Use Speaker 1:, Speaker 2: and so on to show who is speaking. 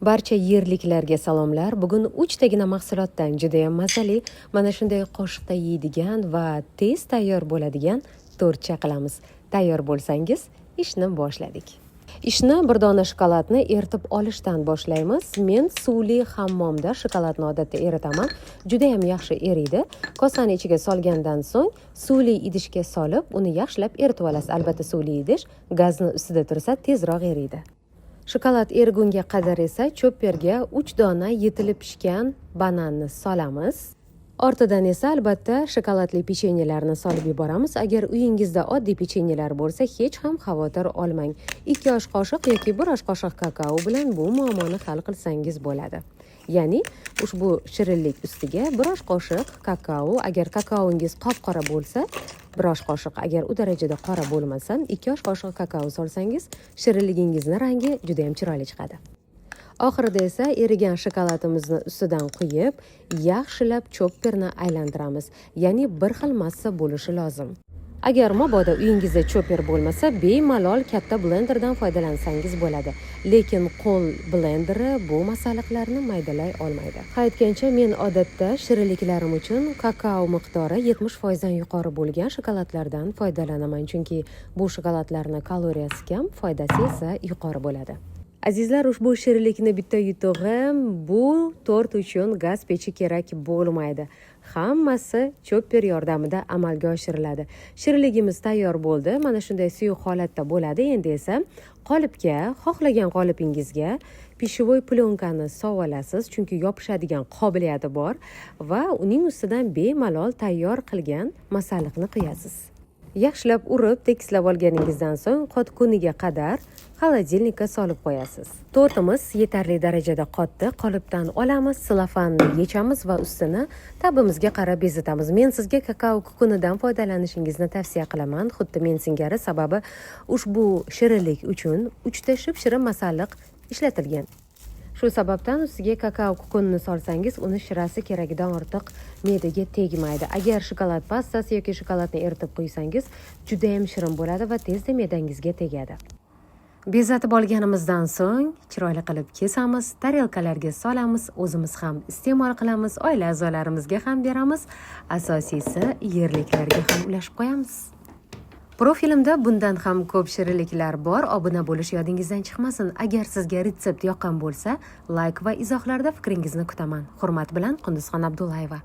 Speaker 1: Barcha yerliklarga salomlar. Bugun 3 tagina mahsulotdan juda ham mazali, mana shunday qoshiqda yeydigan va tez tayyor bo'ladigan to'rtcha qilamiz. Tayyor bo'lsangiz, ishni boshladik. Ishni bir dona shokoladni eritib olishdan boshlaymiz. Men suvli hammomda shokoladni odatda eritaman. Juda ham yaxshi eriydi. Kosani ichiga solgandan so'ng suvli idishga solib, uni yaxshilab eritib olasiz. Albatta suvli idish gazni ustida tursa tezroq eriydi. Shokolad erigunga qadar esa chopperga 3 dona yetilib pishgan bananni solamiz. Ortidan esa albatta shokoladli pechenyelarni solib yuboramiz. Agar uyingizda oddiy pechenyelar bo'lsa, hech ham xavotir olmang. 2 osh qoshiq yoki 1 osh qoshiq kakao bilan bu muammoni hal qilsangiz bo'ladi. Ya'ni ushbu shirinlik ustiga 1 osh qoshiq kakao, agar kakaoingiz qop-qora bo'lsa, 1 osh qoshiq, agar u darajada qora bo'lmasa, 2 osh qoshiq kakao solsangiz, shirinligingizni rangi juda ham chiroyli chiqadi. Oxirida esa erigan shokoladimizni ustidan quyib, yaxshilab chopperni aylantiramiz. Ya'ni bir xil massa bo'lishi lozim. Agar mabodo uyingizda chopper bo'lmasa, bemalol katta blenderdan foydalansangiz bo'ladi. Lekin qo'l blenderi bu masalliqlarni maydalay olmaydi. Aytgancha, men odatda shirinliklarim uchun kakao miqdori 70% dan yuqori bo'lgan shokoladlardan foydalanaman, chunki bu shokoladlarning kaloriyasi kam, foydasi esa yuqori bo'ladi. Azizlar, ushbu shirinlikni bitta yutug'i bu tort uchun gaz pechi kerak bo'lmaydi. Hammasi chopper yordamida amalga oshiriladi. Shirinligimiz tayyor bo'ldi. Mana shunday suyuq holatda bo'ladi. Endi esa qolipga, xohlagan qolipingizga pishivoy plyonkani solasiz, chunki yopishadigan qobiliyati bor va uning ustidan bemalol tayyor qilgan masalliqni quyasiz. Yaxshilab urib, tekislab olganingizdan so'ng qotguniga qadar xolodilnikka solib qo'yasiz. Tortimiz yetarli darajada qotdi. Qolipdan olamiz, selofanni yechamiz va ustini tabimizga qarab bezatamiz. Men sizga kakao kukunidan foydalanishingizni tavsiya qilaman, xuddi men singari, sababi ushbu shirinlik uchun 3 ta ship-shirin masalliq ishlatilgan. Shu sababdan ustiga kakao kukunini solsangiz, uni shirasi keragidan ortiq me'daga tegmaydi. Agar shokolad pastasi yoki shokoladni eritib qo'ysangiz, juda ham shirin bo'ladi va tezda me'dangizga tegadi. Bezatib olganimizdan so'ng chiroyli qilib kesamiz, tarelkalarga solamiz, o'zimiz ham iste'mol qilamiz, oila a'zolarimizga ham beramiz, asosiysi yerliklarga ham ulashib qo'yamiz. Profilimda bundan ham ko'p shirinliklar bor. Obuna bo'lish yodingizdan chiqmasin. Agar sizga retsept yoqqan bo'lsa, like va izohlarda fikringizni kutaman. Hurmat bilan, Qunduzxon Abdullayeva.